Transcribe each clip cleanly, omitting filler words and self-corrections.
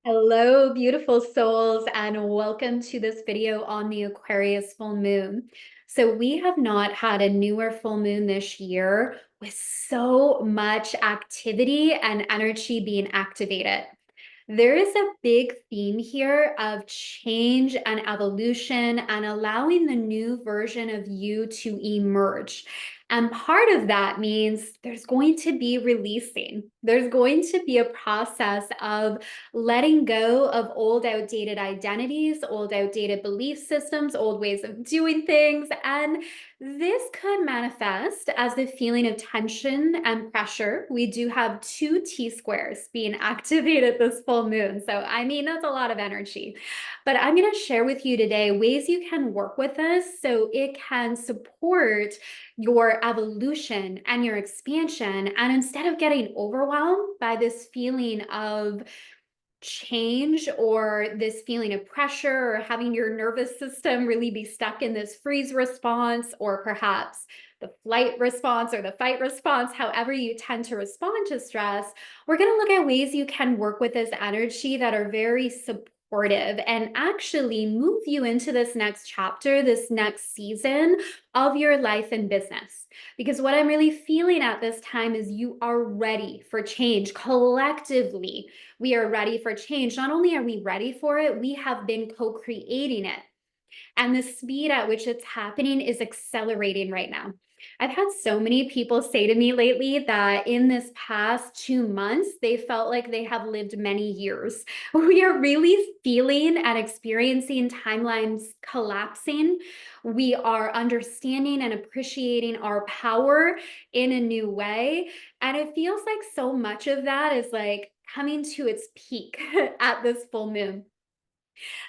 Hello, beautiful souls, and welcome to this video on the Aquarius full moon. So we have not had a newer full moon this year with so much activity and energy being activated. There is a big theme here of change and evolution and allowing the new version of you to emerge. And part of that means there's going to be releasing. There's going to be a process of letting go of old, outdated identities, old, outdated belief systems, old ways of doing things. And this could manifest as a feeling of tension and pressure. We do have two T squares being activated this full moon. So, I mean, that's a lot of energy. But I'm going to share with you today ways you can work with this so it can support your evolution and your expansion. And instead of getting overwhelmed by this feeling of change or this feeling of pressure or having your nervous system really be stuck in this freeze response or perhaps the flight response or the fight response, however you tend to respond to stress, we're going to look at ways you can work with this energy that are very supportive and actually move you into this next chapter, this next season of your life and business. Because what I'm really feeling at this time is you are ready for change collectively. We are ready for change. Not only are we ready for it, we have been co-creating it. And the speed at which it's happening is accelerating right now. I've had so many people say to me lately that in this past 2 months, they felt like they have lived many years. We are really feeling and experiencing timelines collapsing. We are understanding and appreciating our power in a new way. And it feels like so much of that is like coming to its peak at this full moon.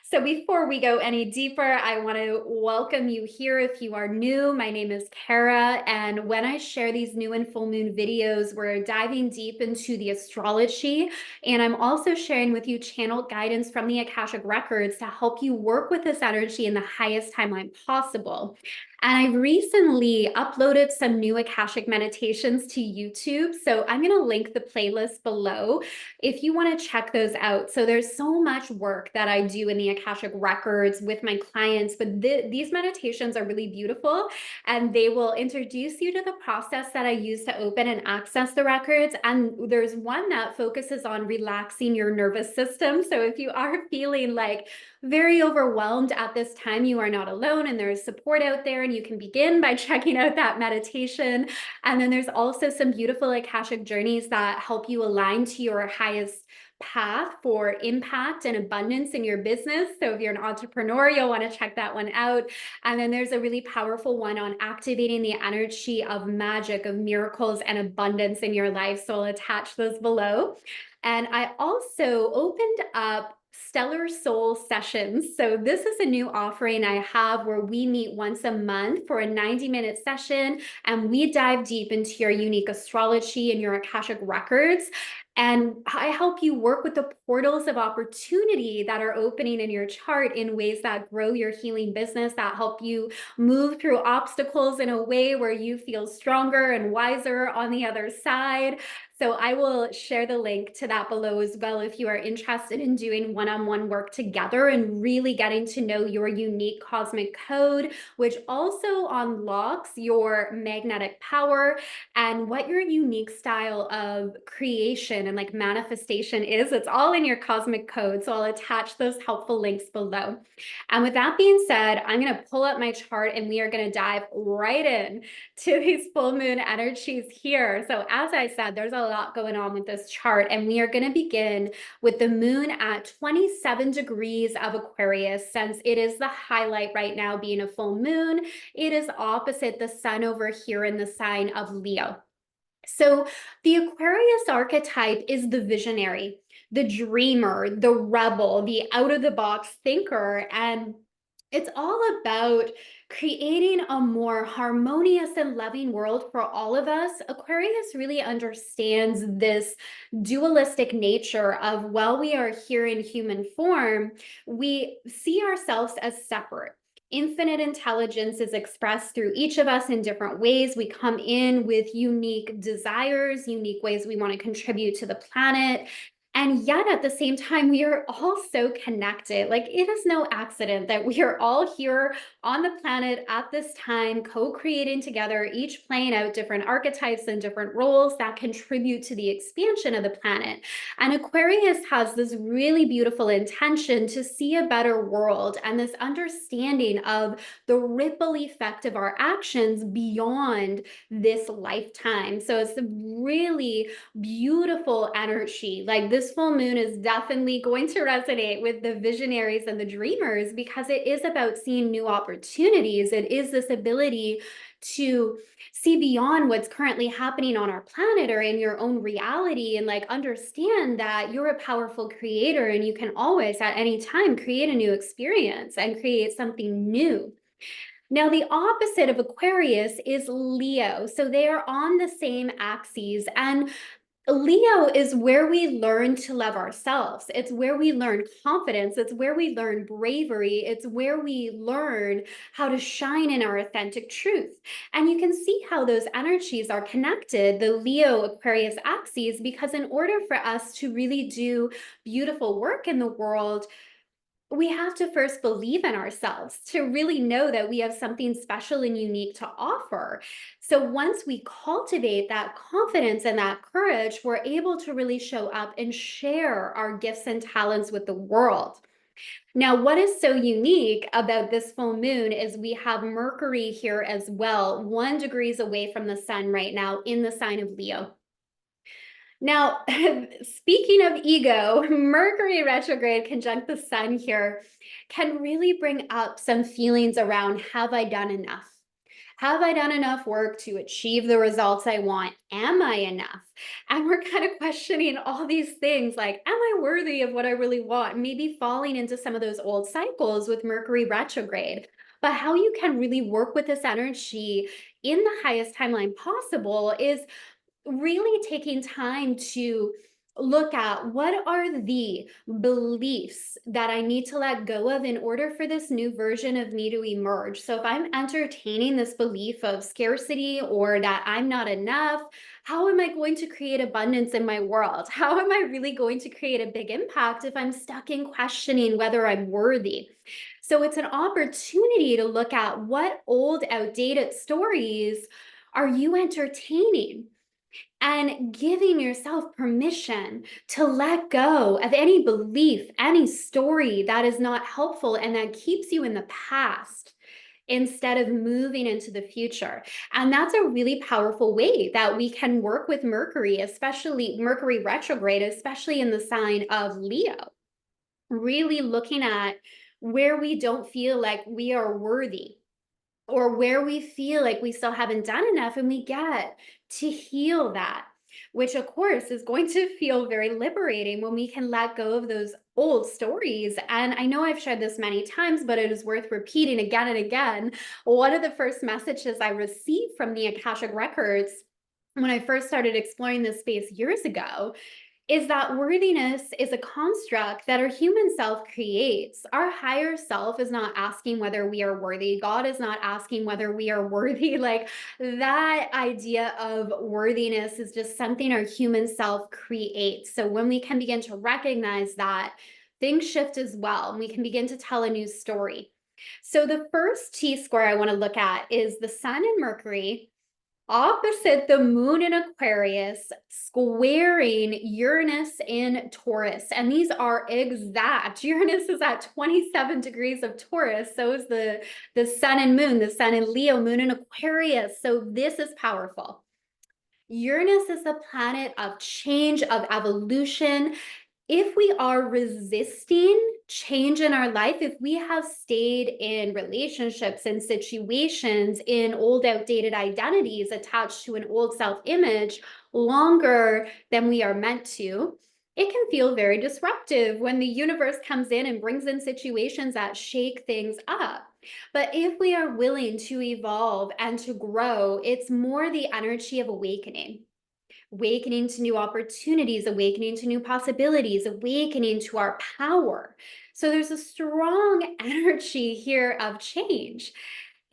So before we go any deeper, I want to welcome you here if you are new. My name is Kara, and when I share these new and full moon videos, we're diving deep into the astrology, and I'm also sharing with you channel guidance from the Akashic Records to help you work with this energy in the highest timeline possible. And I've recently uploaded some new Akashic meditations to YouTube, so I'm going to link the playlist below if you want to check those out. So there's so much work that I do in the Akashic Records with my clients, but these meditations are really beautiful and they will introduce you to the process that I use to open and access the records. And there's one that focuses on relaxing your nervous system. So if you are feeling like very overwhelmed at this time, you are not alone and there's support out there, and you can begin by checking out that meditation. And then there's also some beautiful Akashic journeys that help you align to your highest path for impact and abundance in your business. So if you're an entrepreneur, you'll want to check that one out. And then there's a really powerful one on activating the energy of magic, of miracles and abundance in your life. So I'll attach those below. And I also opened up Stellar Soul Sessions. So this is a new offering I have where we meet once a month for a 90-minute session and we dive deep into your unique astrology and your Akashic records. And I help you work with the portals of opportunity that are opening in your chart in ways that grow your healing business, that help you move through obstacles in a way where you feel stronger and wiser on the other side. So I will share the link to that below as well if you are interested in doing one-on-one work together and really getting to know your unique cosmic code, which also unlocks your magnetic power and what your unique style of creation and like manifestation is. It's all in your cosmic code. So I'll attach those helpful links below. And with that being said, I'm going to pull up my chart and we are going to dive right in to these full moon energies here. So as I said, there's a lot going on with this chart, and we are going to begin with the moon at 27 degrees of Aquarius. Since it is the highlight right now being a full moon, it is opposite the sun over here in the sign of Leo. So the Aquarius archetype is the visionary, the dreamer, the rebel, the out-of-the-box thinker, and it's all about creating a more harmonious and loving world for all of us. Aquarius really understands this dualistic nature of, while we are here in human form, we see ourselves as separate. Infinite intelligence is expressed through each of us in different ways. We come in with unique desires, unique ways we want to contribute to the planet. And yet at the same time, we are all so connected. Like, it is no accident that we are all here on the planet at this time, co-creating together, each playing out different archetypes and different roles that contribute to the expansion of the planet. And Aquarius has this really beautiful intention to see a better world and this understanding of the ripple effect of our actions beyond this lifetime. So it's a really beautiful energy. Like, this full moon is definitely going to resonate with the visionaries and the dreamers because it is about seeing new opportunities. It is this ability to see beyond what's currently happening on our planet or in your own reality, and like understand that you're a powerful creator and you can always at any time create a new experience and create something new. Now, the opposite of Aquarius is Leo. So they are on the same axes. And Leo is where we learn to love ourselves. It's where we learn confidence. It's where we learn bravery. It's where we learn how to shine in our authentic truth. And you can see how those energies are connected, the Leo Aquarius axes, because in order for us to really do beautiful work in the world, we have to first believe in ourselves to really know that we have something special and unique to offer. So once we cultivate that confidence and that courage, we're able to really show up and share our gifts and talents with the world. Now, what is so unique about this full moon is we have Mercury here as well, 1 degree away from the sun right now in the sign of Leo. Now, speaking of ego, Mercury retrograde conjunct the sun here can really bring up some feelings around, have I done enough? Have I done enough work to achieve the results I want? Am I enough? And we're kind of questioning all these things like, am I worthy of what I really want? Maybe falling into some of those old cycles with Mercury retrograde. But how you can really work with this energy in the highest timeline possible is really taking time to look at what are the beliefs that I need to let go of in order for this new version of me to emerge. So if I'm entertaining this belief of scarcity or that I'm not enough, how am I going to create abundance in my world? How am I really going to create a big impact if I'm stuck in questioning whether I'm worthy? So it's an opportunity to look at what old, outdated stories are you entertaining, and giving yourself permission to let go of any belief, any story that is not helpful and that keeps you in the past instead of moving into the future. And that's a really powerful way that we can work with Mercury, especially Mercury retrograde, especially in the sign of Leo. Really looking at where we don't feel like we are worthy or where we feel like we still haven't done enough, and we get to heal that, which of course is going to feel very liberating when we can let go of those old stories. And I know I've shared this many times, but it is worth repeating again and again. One of the first messages I received from the Akashic records when I first started exploring this space years ago is that worthiness is a construct that our human self creates. Our higher self is not asking whether we are worthy. God is not asking whether we are worthy. Like, that idea of worthiness is just something our human self creates. So when we can begin to recognize that, things shift as well, and we can begin to tell a new story. So the first T square I want to look at is the sun and Mercury opposite the moon in Aquarius, squaring Uranus in Taurus. And these are exact. Uranus is at 27 degrees of Taurus. So is the sun and moon, the sun in Leo, moon in Aquarius. So this is powerful. Uranus is the planet of change, of evolution. If we are resisting change in our life, if we have stayed in relationships and situations in old, outdated identities attached to an old self-image longer than we are meant to, it can feel very disruptive when the universe comes in and brings in situations that shake things up. But if we are willing to evolve and to grow, it's more the energy of awakening. Awakening to new opportunities, awakening to new possibilities, awakening to our power. So there's a strong energy here of change.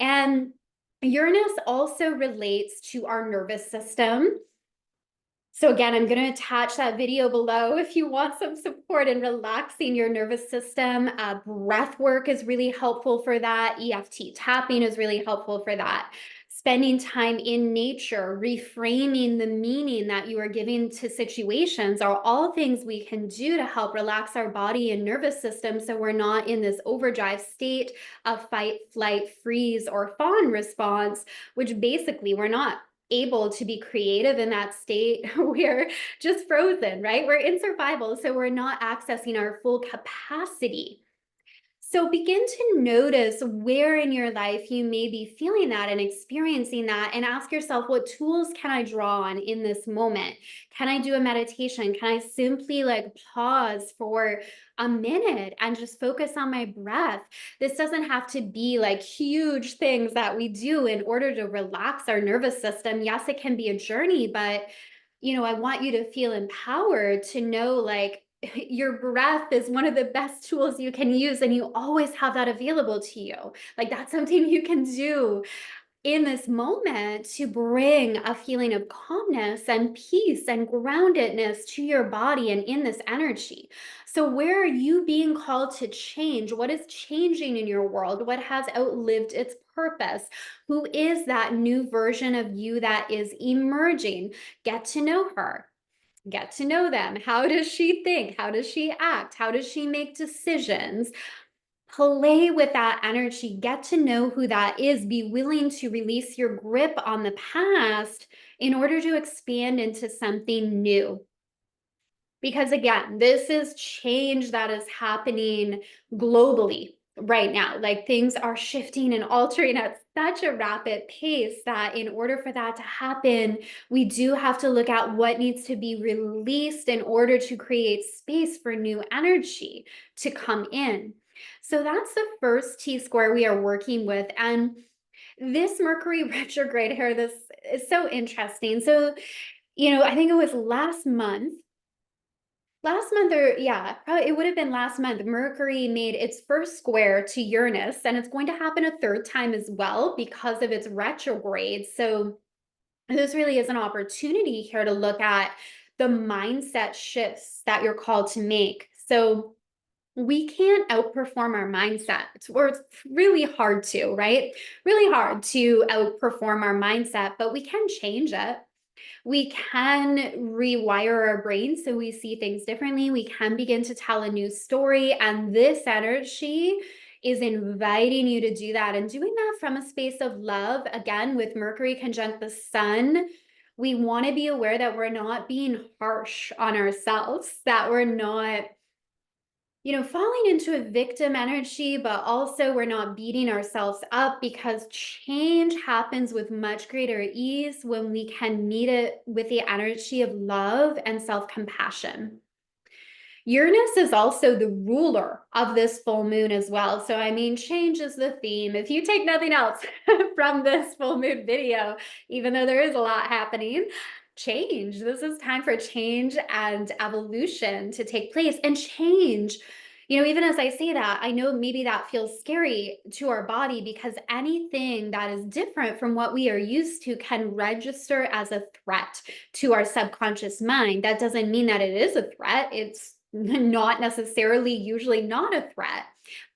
And Uranus also relates to our nervous system. So again, I'm going to attach that video below if you want some support in relaxing your nervous system. Breath work is really helpful for that. EFT tapping is really helpful for that. Spending time in nature, reframing the meaning that you are giving to situations are all things we can do to help relax our body and nervous system so we're not in this overdrive state of fight, flight, freeze, or fawn response, which basically we're not able to be creative in that state. We're just frozen, right? We're in survival, so we're not accessing our full capacity. So begin to notice where in your life you may be feeling that and experiencing that, and ask yourself, what tools can I draw on in this moment? Can I do a meditation? Can I simply pause for a minute and just focus on my breath? This doesn't have to be like huge things that we do in order to relax our nervous system. Yes, it can be a journey, but I want you to feel empowered to know your breath is one of the best tools you can use, and you always have that available to you. Like, that's something you can do in this moment to bring a feeling of calmness and peace and groundedness to your body and in this energy. So, where are you being called to change? What is changing in your world? What has outlived its purpose? Who is that new version of you that is emerging? Get to know her. Get to know them. How does she think? How does she act? How does she make decisions? Play with that energy. Get to know who that is. Be willing to release your grip on the past in order to expand into something new. Because again, this is change that is happening globally right now. Like, things are shifting and altering at such a rapid pace that in order for that to happen, we do have to look at what needs to be released in order to create space for new energy to come in. So that's the first T square we are working with. And this Mercury retrograde here, this is so interesting. So, I think it was last month, or yeah, probably it would have been last month, Mercury made its first square to Uranus, and it's going to happen a third time as well because of its retrograde. So this really is an opportunity here to look at the mindset shifts that you're called to make. So we can't outperform our mindset. It's really hard to, right? Really hard to outperform our mindset, but we can change it. We can rewire our brain so we see things differently. We can begin to tell a new story. And this energy is inviting you to do that, and doing that from a space of love. Again, with Mercury conjunct the sun, we want to be aware that we're not being harsh on ourselves, that we're not falling into a victim energy, but also we're not beating ourselves up, because change happens with much greater ease when we can meet it with the energy of love and self-compassion. Uranus is also the ruler of this full moon as well. So, I mean, change is the theme. If you take nothing else from this full moon video, even though there is a lot happening, change. This is time for change and evolution to take place. And change, even as I say that, I know maybe that feels scary to our body, because anything that is different from what we are used to can register as a threat to our subconscious mind. That doesn't mean that it is a threat. It's not necessarily usually not a threat,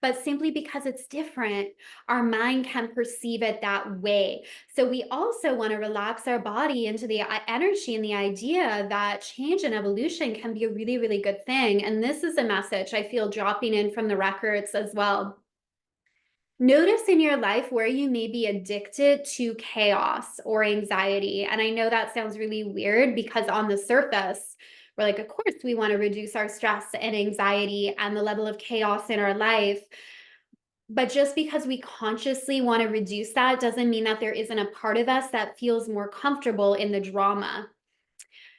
but simply because it's different, our mind can perceive it that way. So we also want to relax our body into the energy and the idea that change and evolution can be a really, really good thing. And this is a message I feel dropping in from the records as well. Notice in your life where you may be addicted to chaos or anxiety. And I know that sounds really weird, because on the surface, we're like, of course, we want to reduce our stress and anxiety and the level of chaos in our life. But just because we consciously want to reduce that doesn't mean that there isn't a part of us that feels more comfortable in the drama.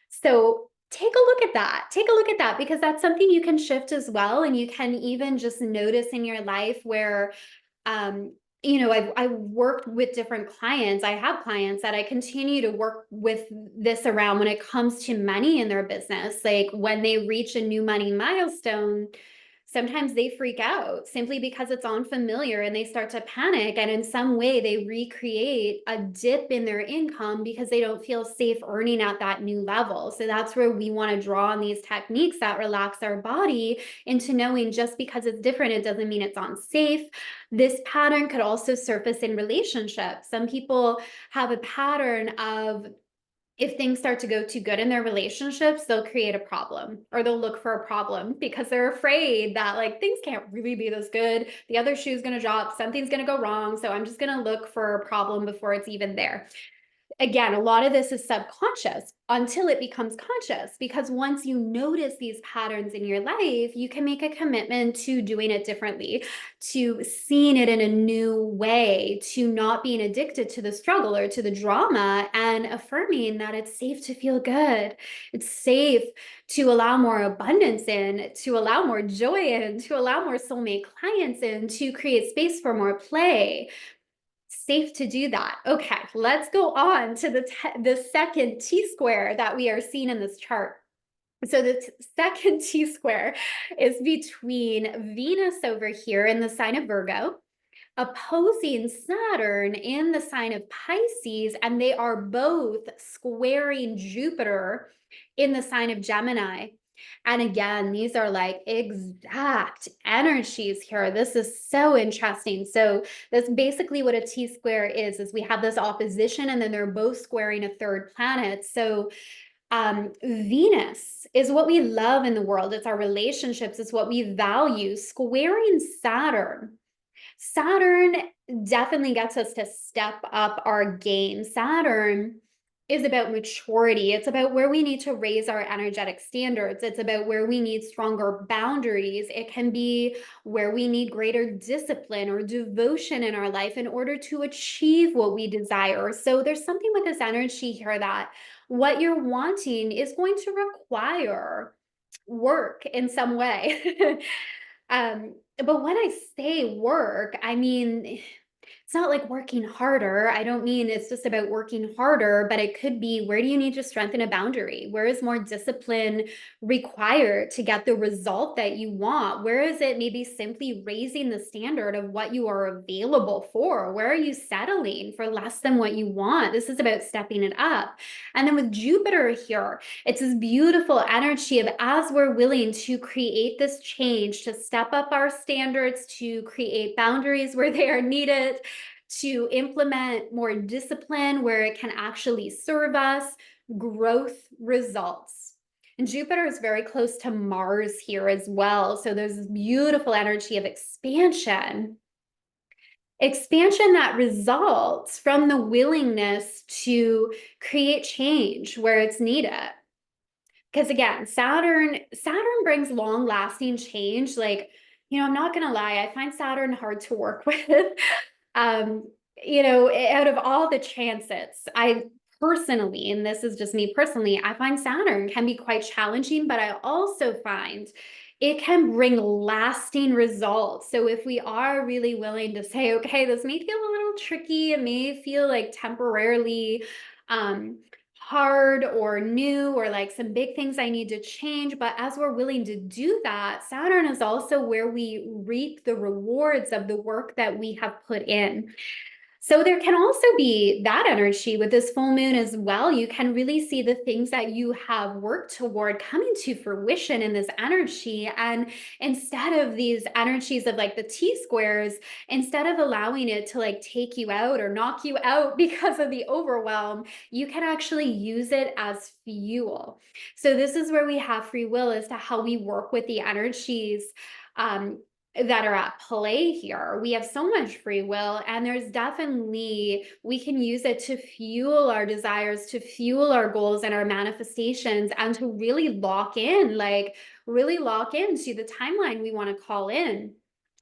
So take a look at that. Take a look at that, because that's something you can shift as well. And you can even just notice in your life where I've worked with different clients. I have clients that I continue to work with this around when it comes to money in their business. Like, when they reach a new money milestone, sometimes they freak out simply because it's unfamiliar and they start to panic. And in some way, they recreate a dip in their income because they don't feel safe earning at that new level. So that's where we want to draw on these techniques that relax our body into knowing just because it's different, it doesn't mean it's unsafe. This pattern could also surface in relationships. Some people have a pattern of, if things start to go too good in their relationships, they'll create a problem or they'll look for a problem because they're afraid that like things can't really be this good. The other shoe's going to drop, something's going to go wrong. So I'm just going to look for a problem before it's even there. Again, a lot of this is subconscious until it becomes conscious, because once you notice these patterns in your life, you can make a commitment to doing it differently, to seeing it in a new way, to not being addicted to the struggle or to the drama, and affirming that it's safe to feel good. It's safe to allow more abundance in, to allow more joy in, to allow more soulmate clients in, to create space for more play. Safe to do that. Okay, let's go on to the second T-square that we are seeing in this chart. So the second T-square is between Venus over here in the sign of Virgo, opposing Saturn in the sign of Pisces, and they are both squaring Jupiter in the sign of Gemini. And again, these are like exact energies here. This is so interesting. So that's basically what a T-square is we have this opposition and then they're both squaring a third planet. So Venus is what we love in the world. It's our relationships. It's what we value. Squaring Saturn. Saturn definitely gets us to step up our game. Saturn is about maturity. It's about where we need to raise our energetic standards. It's about where we need stronger boundaries. It can be where we need greater discipline or devotion in our life in order to achieve what we desire. So there's something with this energy here that what you're wanting is going to require work in some way. But when I say work, I mean, it's not like working harder. I don't mean it's just about working harder, but it could be, where do you need to strengthen a boundary? Where is more discipline required to get the result that you want? Where is it maybe simply raising the standard of what you are available for? Where are you settling for less than what you want? This is about stepping it up. And then with Jupiter here, it's this beautiful energy of, as we're willing to create this change, to step up our standards, to create boundaries where they are needed, to implement more discipline where it can actually serve us, growth results. And Jupiter is very close to Mars here as well. So there's this beautiful energy of expansion. Expansion that results from the willingness to create change where it's needed. Because again, Saturn brings long-lasting change. Like, I'm not gonna lie, I find Saturn hard to work with. um, out of all the transits, I personally, and this is just me personally, I find Saturn can be quite challenging, but I also find it can bring lasting results. So if we are really willing to say, okay, this may feel a little tricky, it may feel like temporarily hard or new, or like some big things I need to change. But as we're willing to do that, Saturn is also where we reap the rewards of the work that we have put in. So there can also be that energy with this full moon as well. You can really see the things that you have worked toward coming to fruition in this energy. And instead of these energies of like the T-squares, instead of allowing it to like take you out or knock you out because of the overwhelm, you can actually use it as fuel. So this is where we have free will as to how we work with the energies that are at play here. We have so much free will, and there's definitely, we can use it to fuel our desires, to fuel our goals and our manifestations, and to really lock in, like really lock into the timeline we want to call in,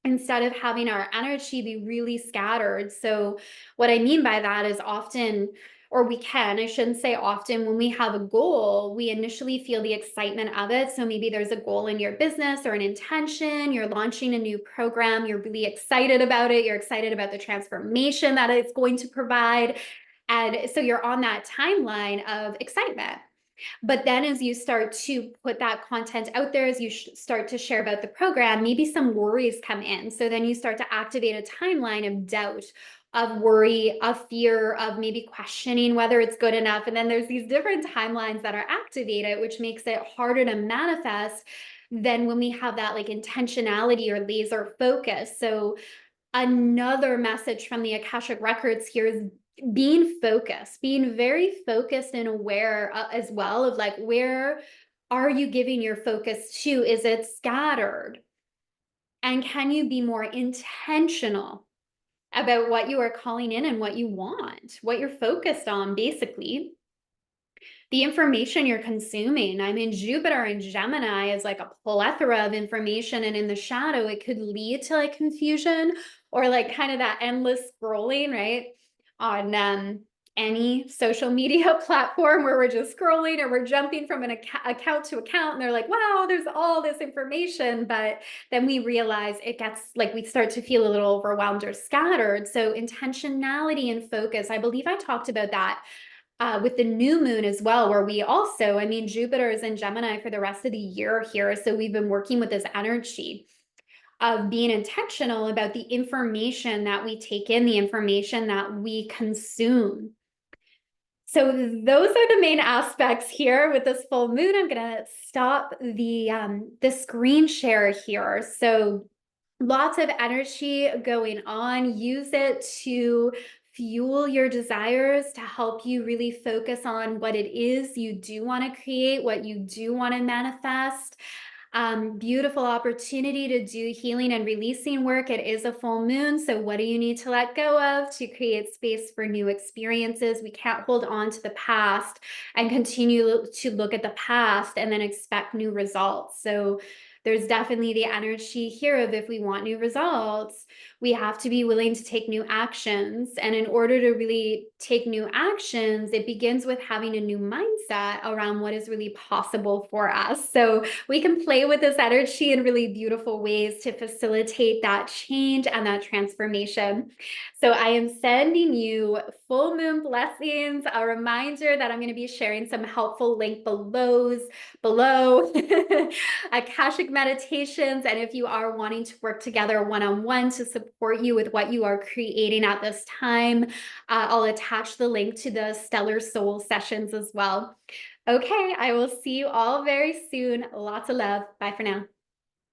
instead of having our energy be really scattered. So what I mean by that is often, or I shouldn't say often, when we have a goal, we initially feel the excitement of it. So maybe there's a goal in your business or an intention, you're launching a new program, you're really excited about it, you're excited about the transformation that it's going to provide. And so you're on that timeline of excitement. But then as you start to put that content out there, as you start to share about the program, maybe some worries come in. So then you start to activate a timeline of doubt, of worry, of fear, of maybe questioning whether it's good enough. And then there's these different timelines that are activated, which makes it harder to manifest than when we have that like intentionality or laser focus. So another message from the Akashic Records here is being focused, being very focused and aware as well of like, where are you giving your focus to? Is it scattered? And can you be more intentional about what you are calling in and what you want, what you're focused on, basically? The information you're consuming. I mean, Jupiter and Gemini is like a plethora of information, and in the shadow, it could lead to like confusion or like kind of that endless scrolling, right? On any social media platform where we're just scrolling or we're jumping from an account to account, and they're like, wow, there's all this information. But then we realize it gets like we start to feel a little overwhelmed or scattered. So, intentionality and focus. I believe I talked about that with the new moon as well, where we also, I mean, Jupiter is in Gemini for the rest of the year here. So we've been working with this energy of being intentional about the information that we take in, the information that we consume. So those are the main aspects here with this full moon. I'm going to stop the screen share here. So lots of energy going on. Use it to fuel your desires, to help you really focus on what it is you do want to create, what you do want to manifest. Beautiful opportunity to do healing and releasing work. It is a full moon. So what do you need to let go of to create space for new experiences? We can't hold on to the past and continue to look at the past and then expect new results. So there's definitely the energy here of if we want new results, we have to be willing to take new actions. And in order to really take new actions, it begins with having a new mindset around what is really possible for us. So we can play with this energy in really beautiful ways to facilitate that change and that transformation. So I am sending you full moon blessings, a reminder that I'm going to be sharing some helpful link below Akashic meditations. And if you are wanting to work together one-on-one to support you with what you are creating at this time, I'll attach the link to the Stellar Soul sessions as well. Okay, I will see you all very soon. Lots of love. Bye for now.